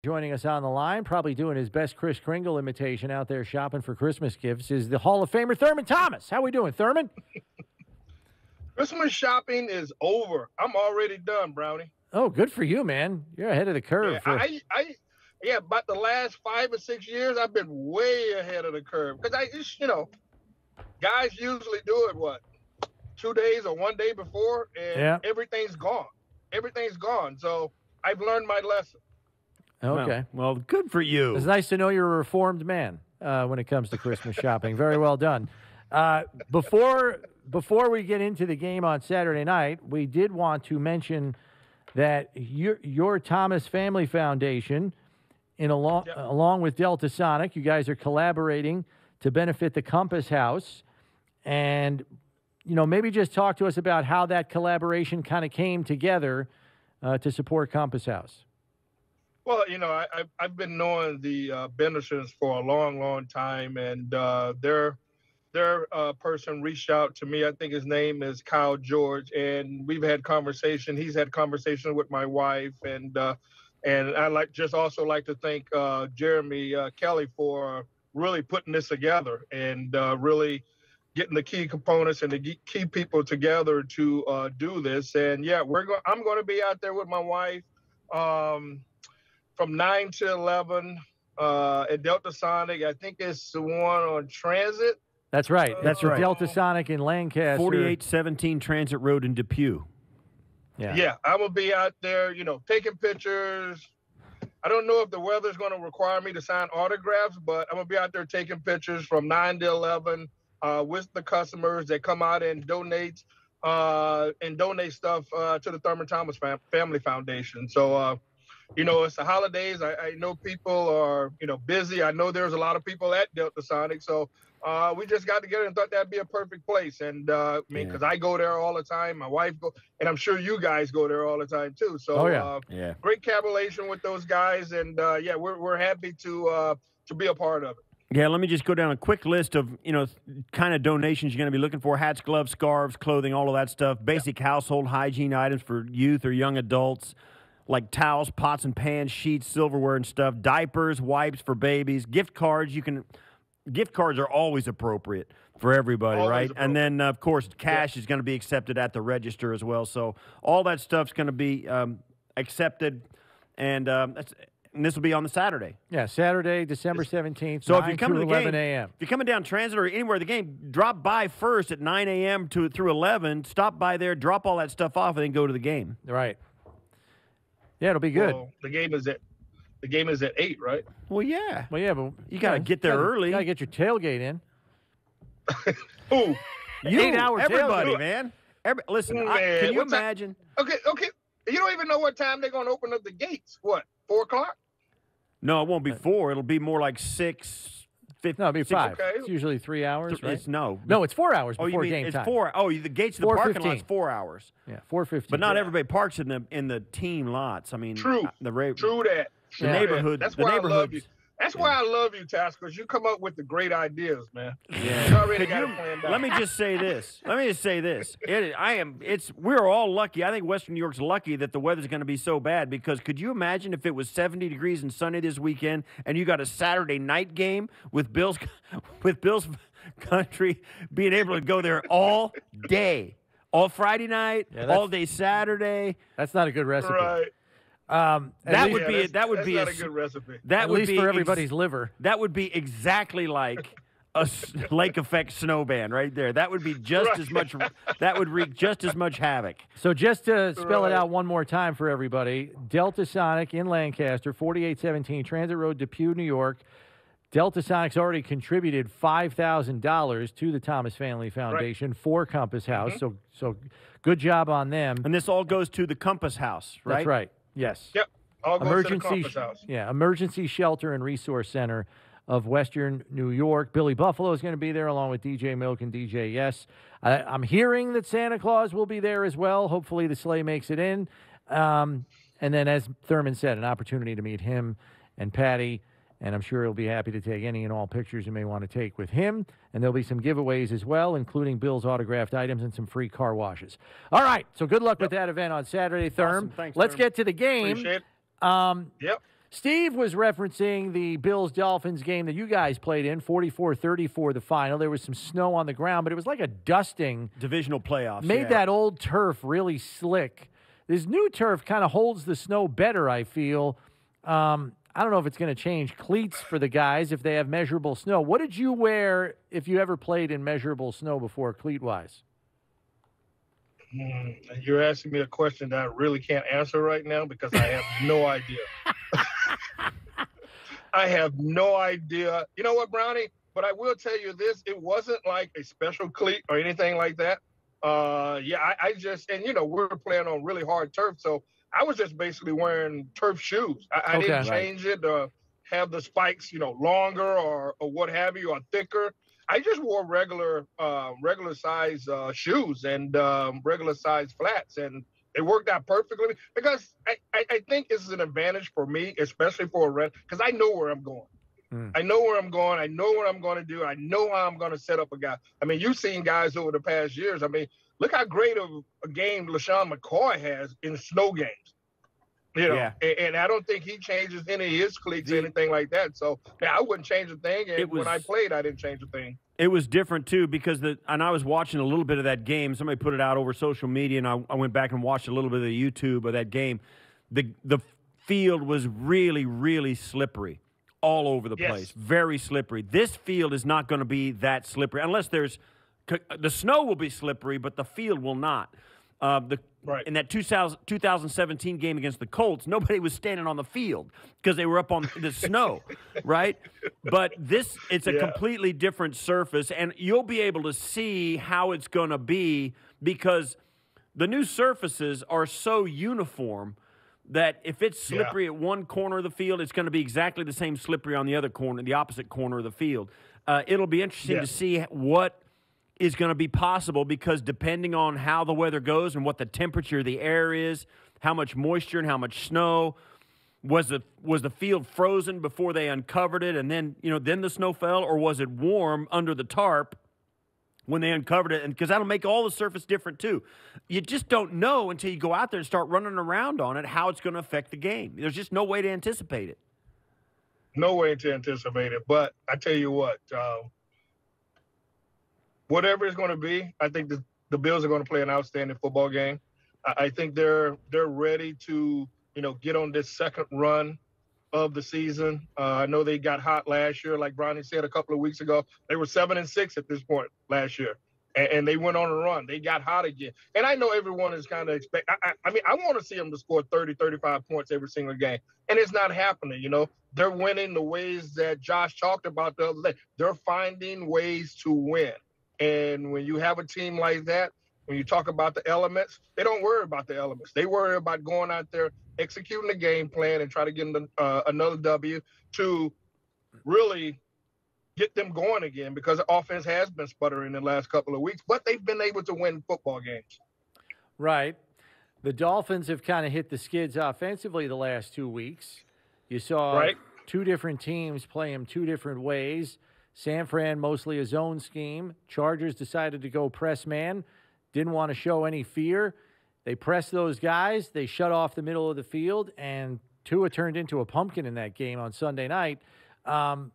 Joining us on the line, probably doing his best Kris Kringle imitation out there shopping for Christmas gifts, is the Hall of Famer Thurman Thomas. How we doing, Thurman? Christmas shopping is over. I'm already done, Brownie. Oh, good for you, man. You're ahead of the curve. Yeah, about the last 5 or 6 years, I've been way ahead of the curve. Because guys usually do it, 2 days or 1 day before, and everything's gone. Everything's gone. So I've learned my lesson. Okay. Well, good for you. It's nice to know you're a reformed man when it comes to Christmas shopping. Very well done. Before we get into the game on Saturday night, we did want to mention that your Thomas Family Foundation, along with Delta Sonic, you guys are collaborating to benefit the Compass House. And, maybe just talk to us about how that collaboration kind of came together to support Compass House. Well, I've been knowing the Bendersons for a long, long time, and their person reached out to me. I think his name is Kyle George, and we've had conversation. He's had conversation with my wife, and I also like to thank Jeremy Kelly for really putting this together and really getting the key components and the key people together to do this. And yeah, I'm going to be out there with my wife. From 9 to 11 at Delta Sonic. I think it's the one on Transit. That's right. That's right. Delta Sonic in Lancaster. 4817 Transit Road in Depew. Yeah, I'm going to be out there, taking pictures. I don't know if the weather's going to require me to sign autographs, but I'm going to be out there taking pictures from 9 to 11 with the customers that come out and donate stuff to the Thurman Thomas Family Foundation. So, it's the holidays. I know people are, busy. I know there's a lot of people at Delta Sonic. So we just got together and thought that'd be a perfect place. And because I go there all the time, my wife goes, and I'm sure you guys go there all the time too. So great collaboration with those guys. And we're happy to be a part of it. Yeah, let me just go down a quick list of, kind of donations you're going to be looking for. Hats, gloves, scarves, clothing, all of that stuff. Basic household hygiene items for youth or young adults, like towels, pots and pans, sheets, silverware and stuff, diapers, wipes for babies, gift cards. Gift cards are always appropriate for everybody, right? And then, of course, cash is going to be accepted at the register as well. So all that stuff's going to be accepted, and this will be on the Saturday. Yeah, Saturday, December 17th, so if you're coming to the 11 game, a.m. If you're coming down Transit or anywhere the game, drop by first at 9 a.m. through 11. Stop by there, drop all that stuff off, and then go to the game. Right. Yeah, it'll be good. Well, the game is at 8, right? Well, yeah. But you got to get there early. You got to get your tailgate in. Ooh. 8-hour everybody, tailgate. Man. Listen, can you imagine? Okay. You don't even know what time they're going to open up the gates. What, 4 o'clock? No, it won't be 4. It'll be more like 6. No, it'll be 5. Okay. It's usually 3 hours, right? No, it's 4 hours before game it's time. 4. Oh, the gates of the parking lot's 4 hours. Yeah, 4:15. But not everybody parks in the team lots. I mean, true that. The neighborhood. That's why I love you. That's why I love you, Task, because you come up with the great ideas, man. Yeah. You already got it planned out. Let me just say this. We're all lucky. I think Western New York's lucky that the weather's going to be so bad, because could you imagine if it was 70 degrees and sunny this weekend and you got a Saturday night game with Bills country being able to go there all day, all Friday night, all day Saturday? That's not a good recipe. Right. That would be not a good recipe. At least for everybody's liver. That would be exactly like a lake effect snowband right there. That would be just as much. That would wreak just as much havoc. So just to spell it out one more time for everybody: Delta Sonic in Lancaster, 4817 Transit Road, Depew, New York. Delta Sonic's already contributed $5,000 to the Thomas Family Foundation for Compass House. Mm-hmm. So good job on them. And this all goes to the Compass House, right? That's right. Yes. Yep. All goes to the Compass House. Yeah, Emergency Shelter and Resource Center of Western New York. Billy Buffalo is going to be there along with DJ Milk and DJ Yes. I'm hearing that Santa Claus will be there as well. Hopefully the sleigh makes it in. And then, as Thurman said, an opportunity to meet him and Patty. And I'm sure he'll be happy to take any and all pictures you may want to take with him. And there'll be some giveaways as well, including Bill's autographed items and some free car washes. All right, so good luck with that event on Saturday, Thurm. Awesome. Thanks, Let's Thurm. get to the game. Appreciate it. Yep. Steve was referencing the Bills-Dolphins game that you guys played in, 44-34 the final. There was some snow on the ground, but it was like a dusting. Divisional playoffs. Made that old turf really slick. This new turf kind of holds the snow better, I feel. I don't know if it's going to change cleats for the guys if they have measurable snow. What did you wear if you ever played in measurable snow before, cleat-wise? You're asking me a question that I really can't answer right now because I have no idea. I have no idea. You know what, Brownie? But I will tell you this. It wasn't like a special cleat or anything like that. I just, and, we're playing on really hard turf. So I was just basically wearing turf shoes. I didn't change it to have the spikes, longer or what have you, or thicker. I just wore regular size shoes and regular size flats, and it worked out perfectly because I think this is an advantage for me, especially for a rent, because I know where I'm going. I know where I'm going. I know what I'm going to do. I know how I'm going to set up a guy. I mean, you've seen guys over the past years. I mean, look how great of a game LaShawn McCoy has in snow games. And I don't think he changes any of his cleats or anything like that. So, I wouldn't change a thing. And when I played, I didn't change a thing. It was different, too, because and I was watching a little bit of that game. Somebody put it out over social media, and I went back and watched a little bit of the YouTube of that game. The field was really, really slippery all over the place. Very slippery. This field is not going to be that slippery unless the snow will be slippery, but the field will not. In that 2017 game against the Colts, nobody was standing on the field because they were up on the snow, right? But it's a completely different surface, and you'll be able to see how it's going to be because the new surfaces are so uniform that if it's slippery at one corner of the field, it's going to be exactly the same slippery on the other corner, the opposite corner of the field. It'll be interesting to see what is going to be possible because depending on how the weather goes and what the temperature of the air is, how much moisture and how much snow, was the field frozen before they uncovered it and then the snow fell, or was it warm under the tarp when they uncovered it? And because that'll make all the surface different too. You just don't know until you go out there and start running around on it how it's going to affect the game. There's just no way to anticipate it. No way to anticipate it. But I tell you what, whatever it's going to be, I think the Bills are going to play an outstanding football game. I think they're ready to, get on this second run of the season. I know they got hot last year, like Brownie said a couple of weeks ago. They were 7-6 at this point last year, and they went on a run. They got hot again. And I know everyone is kind of I want to see them to score 30, 35 points every single game, and it's not happening. They're winning the ways that Josh talked about the other day. They're finding ways to win. And when you have a team like that, when you talk about the elements, they don't worry about the elements. They worry about going out there, executing the game plan, and try to get another W to really get them going again because the offense has been sputtering in the last couple of weeks, but they've been able to win football games. Right. The Dolphins have kind of hit the skids offensively the last 2 weeks. You saw two different teams play them two different ways. San Fran mostly a zone scheme. Chargers decided to go press man. Didn't want to show any fear. They pressed those guys. They shut off the middle of the field, and Tua turned into a pumpkin in that game on Sunday night. What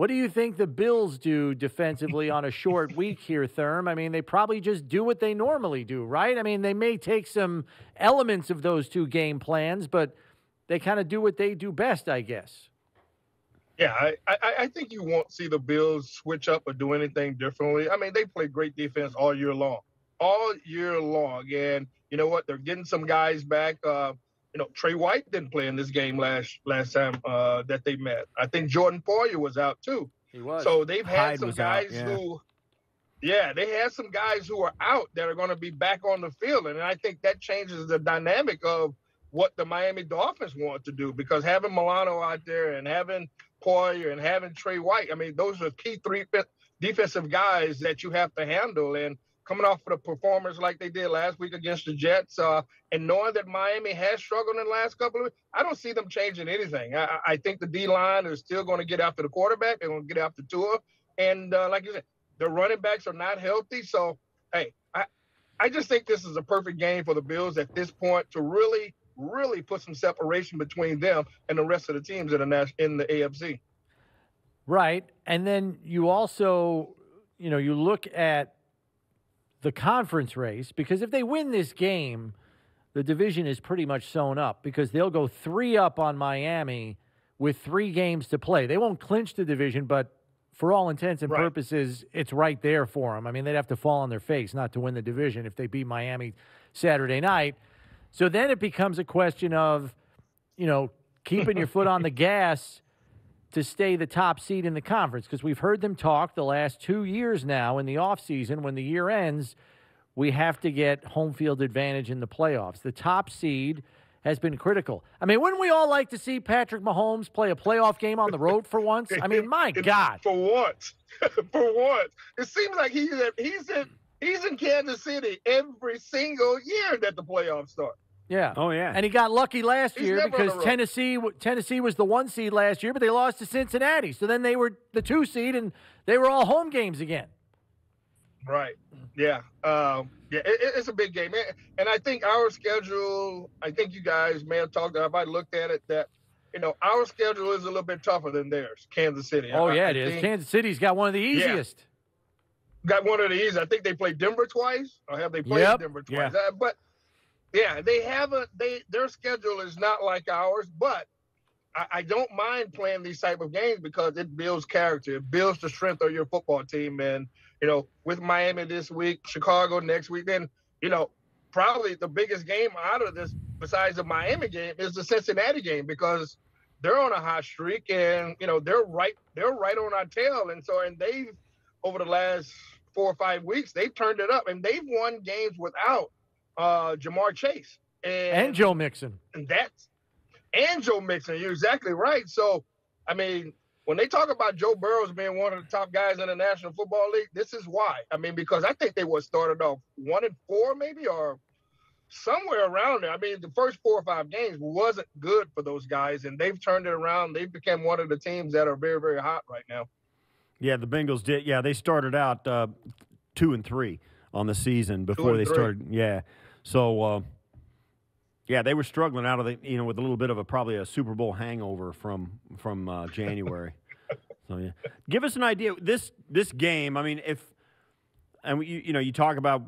do you think the Bills do defensively on a short week here, Thurm? I mean, they probably just do what they normally do, right? I mean, they may take some elements of those two game plans, but they kind of do what they do best, I guess. Yeah, I think you won't see the Bills switch up or do anything differently. I mean, they play great defense all year long. And you know what? They're getting some guys back. Trey White didn't play in this game last time that they met. I think Jordan Poyer was out too. He was. So they've had Hyde some guys they had some guys who are out that are going to be back on the field. And I think that changes the dynamic of what the Miami Dolphins want to do, because having Milano out there and having Poyer and having Trey White, I mean, those are key three defensive guys that you have to handle. And coming off of the performance like they did last week against the Jets, and knowing that Miami has struggled in the last couple of weeks, I don't see them changing anything. I think the D-line is still going to get after the quarterback. They're going to get after Tua. And like you said, the running backs are not healthy. So, hey, I just think this is a perfect game for the Bills at this point to really really put some separation between them and the rest of the teams in the AFC. Right. And then you also, you look at the conference race, because if they win this game, the division is pretty much sewn up because they'll go 3 up on Miami with 3 games to play. They won't clinch the division, but for all intents and purposes, it's right there for them. I mean, they'd have to fall on their face not to win the division if they beat Miami Saturday night. So then it becomes a question of, keeping your foot on the gas to stay the top seed in the conference, because we've heard them talk the last 2 years now in the offseason. When the year ends, we have to get home field advantage in the playoffs. The top seed has been critical. I mean, wouldn't we all like to see Patrick Mahomes play a playoff game on the road for once? I mean, my God. For once. For once. It seems like he's in Kansas City every single year that the playoffs start. Yeah. Oh, yeah. And he got lucky last year because Tennessee was the 1 seed last year, but they lost to Cincinnati. So then they were the 2 seed, and they were all home games again. Right. Yeah. It's a big game. And I think our schedule, I think you guys may have talked about, if I looked at it, that, our schedule is a little bit tougher than theirs, Kansas City. Oh, it is. Kansas City's got one of the easiest. Yeah. Got one of the easiest. I think they played Denver twice, or have they played Denver twice? Yeah. But, yeah, their schedule is not like ours, but I don't mind playing these type of games because it builds character. It builds the strength of your football team. And, with Miami this week, Chicago next week, then, probably the biggest game out of this besides the Miami game is the Cincinnati game, because they're on a hot streak and, they're right on our tail. And they've, over the last 4 or 5 weeks, they've turned it up and they've won games without Jamar Chase and Joe Mixon. And Joe Mixon, you're exactly right. So, I mean, when they talk about Joe Burrow being one of the top guys in the National Football League, this is why. I mean, because I think they started off 1-4 maybe, or somewhere around there. I mean, the first 4 or 5 games wasn't good for those guys, and they've turned it around. They've become one of the teams that are very, very hot right now. Yeah, the Bengals did. Yeah, they started out 2-3 on the season before they started. Yeah, so they were struggling out of the with a little bit of probably a Super Bowl hangover from January. So yeah, give us an idea. This game. I mean, you talk about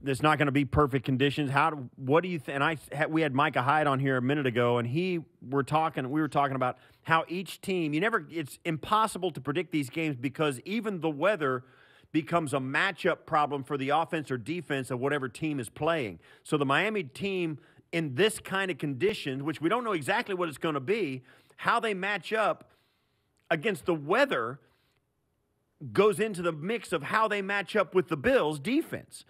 there's not going to be perfect conditions. What do you think? And we had Micah Hyde on here a minute ago, and we were talking about how each team, it's impossible to predict these games because even the weather becomes a matchup problem for the offense or defense of whatever team is playing. So the Miami team in this kind of conditions, which we don't know exactly what it's going to be, how they match up against the weather goes into the mix of how they match up with the Bills' defense.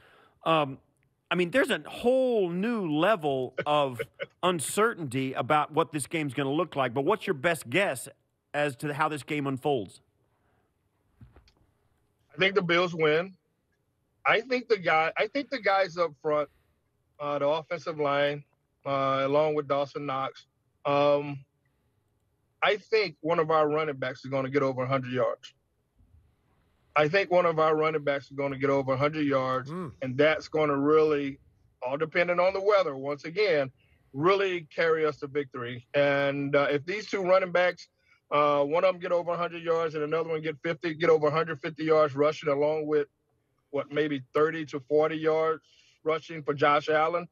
I mean, there's a whole new level of uncertainty about what this game's going to look like. But what's your best guess as to how this game unfolds? I think the Bills win. I think the guys up front, the offensive line, along with Dawson Knox, I think one of our running backs is going to get over 100 yards. I think one of our running backs is going to get over 100 yards, and that's going to really, all depending on the weather, once again, really carry us to victory. And if these two running backs, one of them get over 100 yards and another one get over 150 yards rushing, along with maybe 30 to 40 yards rushing for Josh Allen,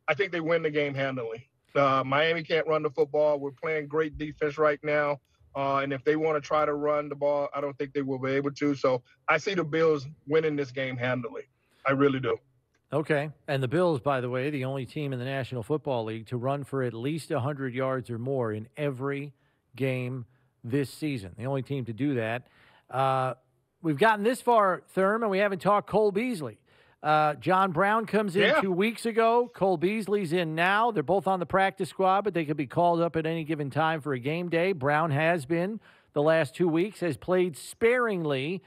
I think they win the game handily. Miami can't run the football. We're playing great defense right now. And if they want to try to run the ball, I don't think they will be able to. So I see the Bills winning this game handily. I really do. Okay. And the Bills, by the way, the only team in the National Football League to run for at least 100 yards or more in every game this season. The only team to do that. We've gotten this far, Thurman, we haven't talked Cole Beasley. John Brown comes in 2 weeks ago. Cole Beasley's in now. They're both on the practice squad, but they could be called up at any given time for a game day. Brown has been the last 2 weeks, has played sparingly.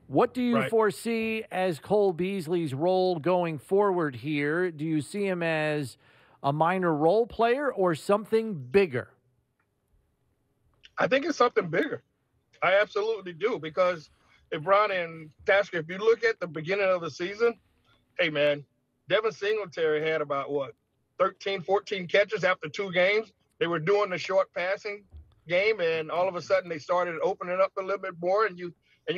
What do you foresee as Cole Beasley's role going forward here? Do you see him as a minor role player or something bigger? I think it's something bigger. I absolutely do, because if Ron and Tasker, if you look at the beginning of the season, hey, man, Devin Singletary had about, 13, 14 catches after 2 games. They were doing the short passing game, and all of a sudden they started opening up a little bit more, and you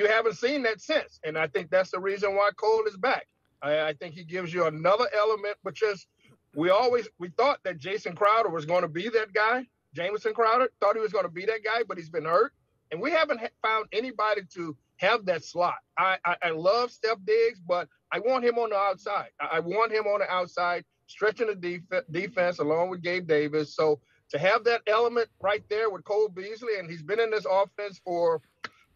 haven't seen that since. And I think that's the reason why Cole is back. I think he gives you another element, which is we thought that Jason Crowder was going to be that guy. Jamison Crowder thought he was going to be that guy, but he's been hurt. And we haven't found anybody to have that slot. I love Steph Diggs, but I want him on the outside. I want him on the outside, stretching the defense along with Gabe Davis. So to have that element right there with Cole Beasley, and he's been in this offense for,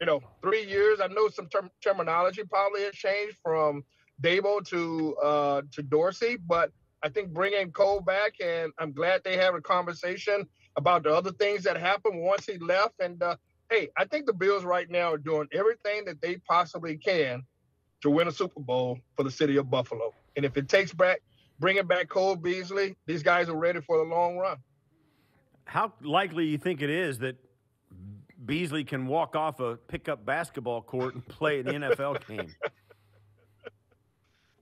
3 years. I know some terminology probably has changed from Dabo to Dorsey, but I think bringing Cole back, and I'm glad they have a conversation about the other things that happened once he left. And, hey, I think the Bills right now are doing everything that they possibly can to win a Super Bowl for the city of Buffalo. And if it takes bringing back Cole Beasley, these guys are ready for the long run. How likely you think it is that Beasley can walk off a pickup basketball court and play in the NFL game?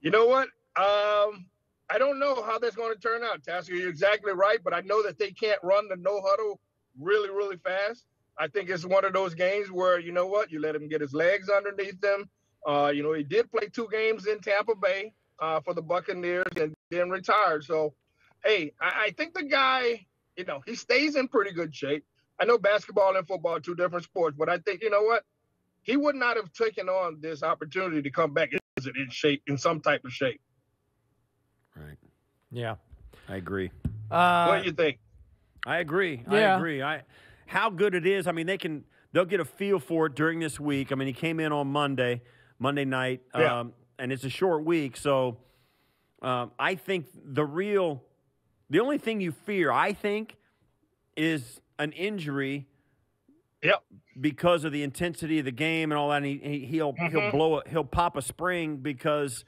You know what? I don't know how that's going to turn out, Tasker. You're exactly right, but I know that they can't run the no-huddle really, really fast. I think it's one of those games where, you know what, you let him get his legs underneath him. He did play 2 games in Tampa Bay for the Buccaneers and then retired. So, hey, I think the guy, he stays in pretty good shape. I know basketball and football are 2 different sports, but I think, you know what, he would not have taken on this opportunity to come back in some type of shape. Right. Yeah. I agree. What do you think? I agree. Yeah. I agree. How good it is. I mean, they'll get a feel for it during this week. I mean, he came in on Monday night, and it's a short week. So I think the only thing you fear, I think, is an injury. Yep. Because of the intensity of the game and all that, and he'll pop a spring because,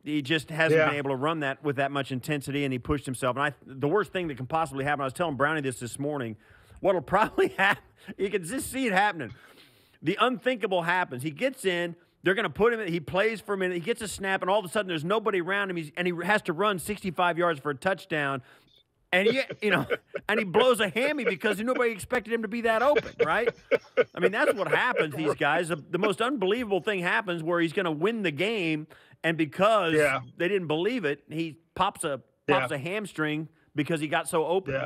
he just hasn't been able to run that with that much intensity, and he pushed himself. And the worst thing that can possibly happen, I was telling Brownie this morning, what'll probably happen, you can just see it happening. The unthinkable happens. He gets in, they're going to put him in, he plays for a minute, he gets a snap, and all of a sudden there's nobody around him, and he has to run 65 yards for a touchdown. And and he blows a hammy because nobody expected him to be that open, right? I mean, that's what happens. These guys, the most unbelievable thing happens where he's going to win the game, and because they didn't believe it, he pops a hamstring because he got so open.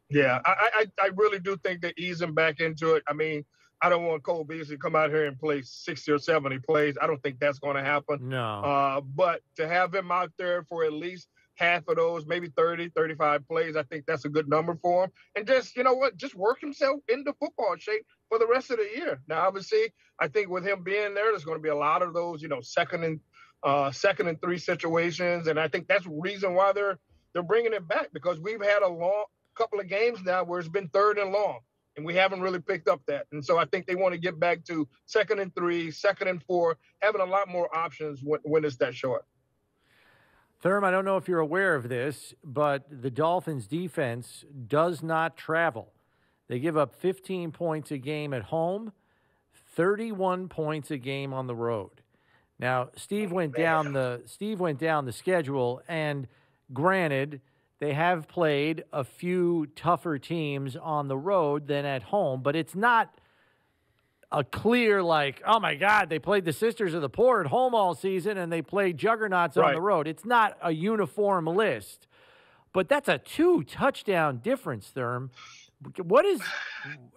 Yeah. I really do think they ease him back into it. I mean, I don't want Cole Beasley to come out here and play 60 or 70 plays. I don't think that's going to happen. No. But to have him out there for at least half of those, maybe 30, 35 plays, I think that's a good number for him. And just, just work himself into football shape for the rest of the year. Now, obviously, I think with him being there's going to be a lot of those, second and 3 situations. And I think that's the reason why they're bringing it back, because we've had a long couple of games now where it's been 3rd and long, and we haven't really picked up that. And so I think they want to get back to 2nd and 3, 2nd and 4, having a lot more options when it's that short. Thurman, I don't know if you're aware of this, but the Dolphins' defense does not travel. They give up 15 points a game at home, 31 points a game on the road. Now, Steve went down the schedule, and granted, they have played a few tougher teams on the road than at home, but it's not a clear, oh my God, they played the Sisters of the Poor at home all season and they played juggernauts on the road. It's not a uniform list, but that's a 2-touchdown difference, Thurm.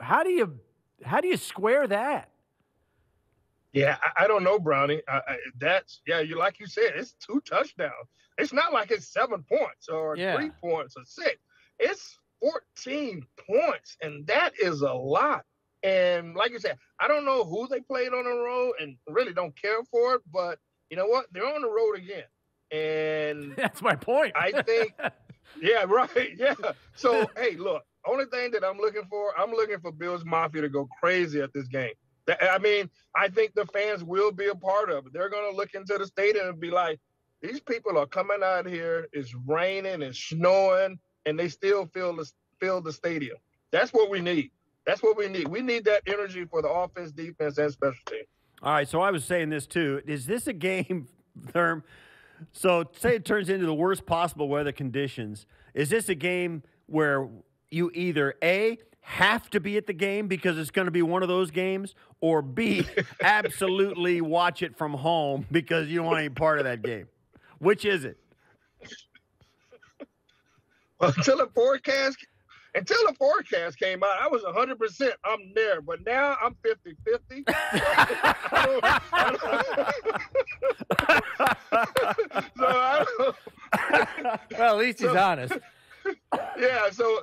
How do you square that? Yeah, I don't know, Brownie. You like you said, it's 2 touchdowns. It's not like it's 7 points or 3 points or 6. It's 14 points, and that is a lot. And like you said, I don't know who they played on the road and really don't care for it, but you know what? They're on the road again. And that's my point. I think, yeah, right. Yeah. So, hey, look, only thing that I'm looking for Bills Mafia to go crazy at this game. I mean, I think the fans will be a part of it. They're going to look into the stadium and be like, these people are coming out here, it's raining, it's snowing, and they still fill the stadium. That's what we need. That's what we need. We need that energy for the offense, defense, and special teams. All right, so I was saying this too. Is this a game, Therm, So say it turns into the worst possible weather conditions. Is this a game where you either A, have to be at the game because it's going to be one of those games, or B, absolutely watch it from home because you don't want any part of that game? Which is it? Until the forecast came out, I was 100%. I'm there, but now I'm 50-50. Well, at least he's honest. Yeah, so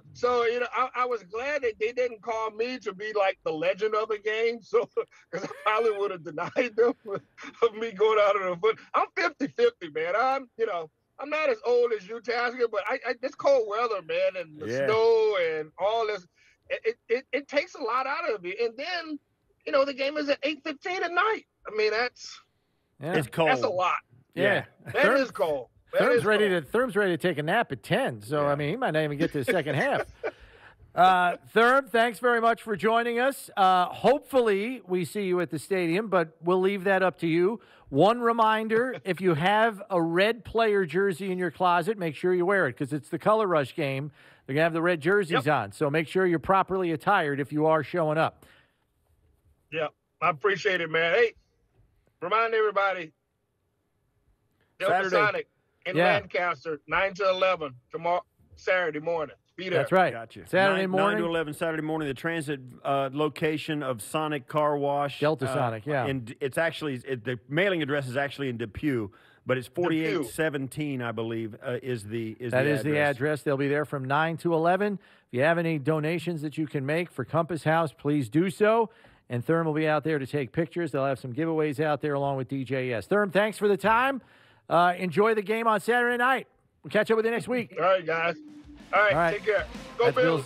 I was glad that they didn't call me to be like the legend of the game, so because I probably would have denied them of me going out on the foot. I'm 50-50, man. I'm not as old as you, Tasker, but this cold weather, man, and the snow and all this, it takes a lot out of you. And then, the game is at 8:15 at night. I mean, it's cold. That's a lot. Yeah. That is cold. Thurm's ready to take a nap at 10, so, I mean, he might not even get to the second half. Thurm, thanks very much for joining us. Hopefully we see you at the stadium, but we'll leave that up to you. One reminder, if you have a red player jersey in your closet, make sure you wear it because it's the Color Rush game. They're going to have the red jerseys on, so make sure you're properly attired if you are showing up. Yeah, I appreciate it, man. Hey, remind everybody, Delta Sonic in Lancaster, 9 to 11 tomorrow, Saturday morning. Be there. That's right. Gotcha. Saturday morning. 9 to 11 Saturday morning, the transit location of Sonic Car Wash. Delta Sonic, yeah. And it's actually, the mailing address is actually in Depew, but it's 4817, I believe, is the address. They'll be there from 9 to 11. If you have any donations that you can make for Compass House, please do so. And Thurm will be out there to take pictures. They'll have some giveaways out there along with DJS. Thurm, thanks for the time. Enjoy the game on Saturday night. We'll catch up with you next week. All right, guys. All right. Take care. Go Bills.